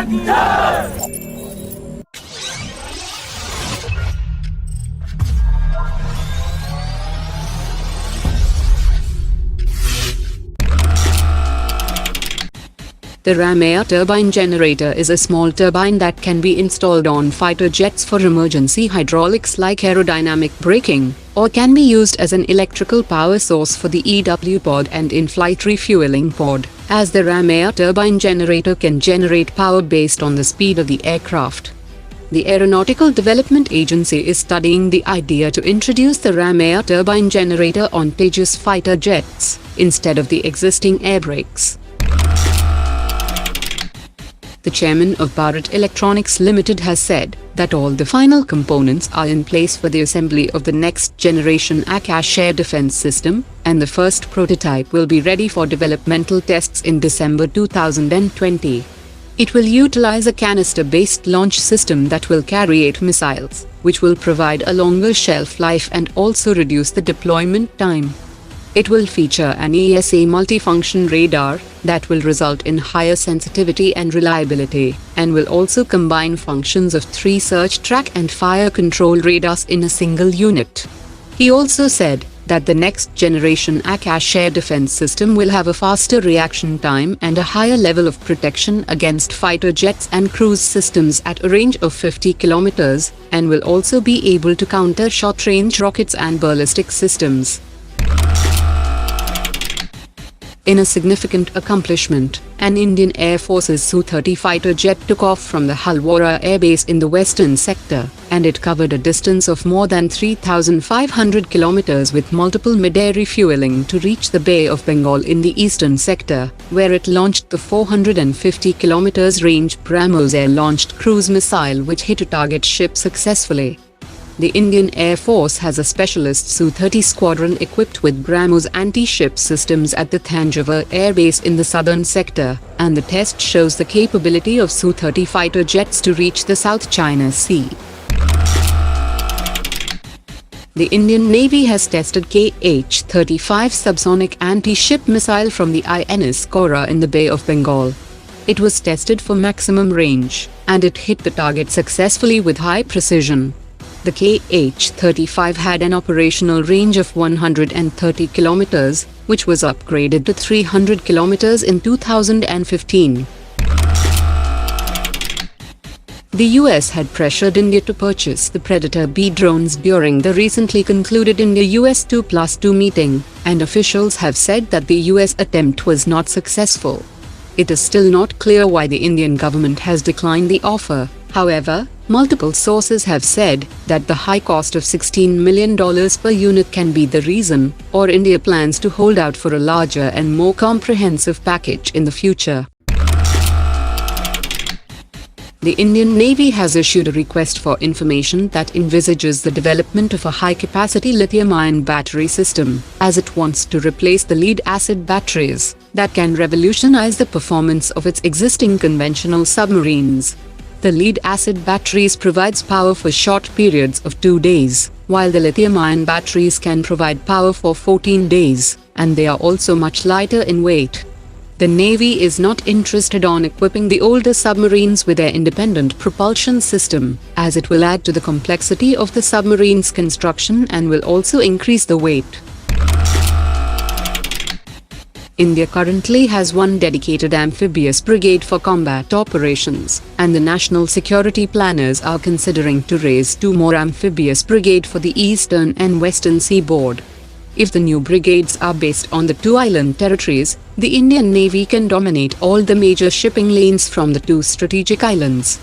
The BrahMos turbine generator is a small turbine that can be installed on fighter jets for emergency hydraulics like aerodynamic braking, or can be used as an electrical power source for the EW pod and in-flight refueling pod, as the BrahMos turbine generator can generate power based on the speed of the aircraft. The Aeronautical Development Agency is studying the idea to introduce the BrahMos turbine generator on Tejas fighter jets, instead of the existing air brakes. The chairman of Bharat Electronics Limited has said that all the final components are in place for the assembly of the next generation Akash air defense system, and the first prototype will be ready for developmental tests in December 2020. It will utilize a canister-based launch system that will carry 8 missiles, which will provide a longer shelf life and also reduce the deployment time. It will feature an ESA multifunction radar that will result in higher sensitivity and reliability, and will also combine functions of 3 search, track and fire control radars in a single unit. He also said that the next generation Akash air defense system will have a faster reaction time and a higher level of protection against fighter jets and cruise systems at a range of 50 kilometers, and will also be able to counter short-range rockets and ballistic systems. In a significant accomplishment, an Indian Air Force's Su-30 fighter jet took off from the HAL ADA Air Base in the western sector, and it covered a distance of more than 3,500 kilometers with multiple mid-air refueling to reach the Bay of Bengal in the eastern sector, where it launched the 450 kilometers range BrahMos air-launched cruise missile which hit a target ship successfully. The Indian Air Force has a specialist Su-30 squadron equipped with BrahMos anti-ship systems at the Thanjavur Air Base in the southern sector, and the test shows the capability of Su-30 fighter jets to reach the South China Sea. The Indian Navy has tested KH-35 subsonic anti-ship missile from the INS Kora in the Bay of Bengal. It was tested for maximum range, and it hit the target successfully with high precision. The KH-35 had an operational range of 130 kilometers, which was upgraded to 300 kilometers in 2015. The US had pressured India to purchase the Predator B drones during the recently concluded India-US 2+2 meeting, and officials have said that the US attempt was not successful. It is still not clear why the Indian government has declined the offer. However, multiple sources have said that the high cost of $16 million per unit can be the reason, or India plans to hold out for a larger and more comprehensive package in the future. The Indian Navy has issued a request for information that envisages the development of a high-capacity lithium-ion battery system, as it wants to replace the lead-acid batteries that can revolutionize the performance of its existing conventional submarines. The lead-acid batteries provides power for short periods of 2 days, while the lithium-ion batteries can provide power for 14 days, and they are also much lighter in weight. The Navy is not interested on equipping the older submarines with their independent propulsion system, as it will add to the complexity of the submarine's construction and will also increase the weight. India currently has one dedicated amphibious brigade for combat operations, and the national security planners are considering to raise 2 more amphibious brigades for the eastern and western seaboard. If the new brigades are based on the 2 island territories, the Indian Navy can dominate all the major shipping lanes from the 2 strategic islands.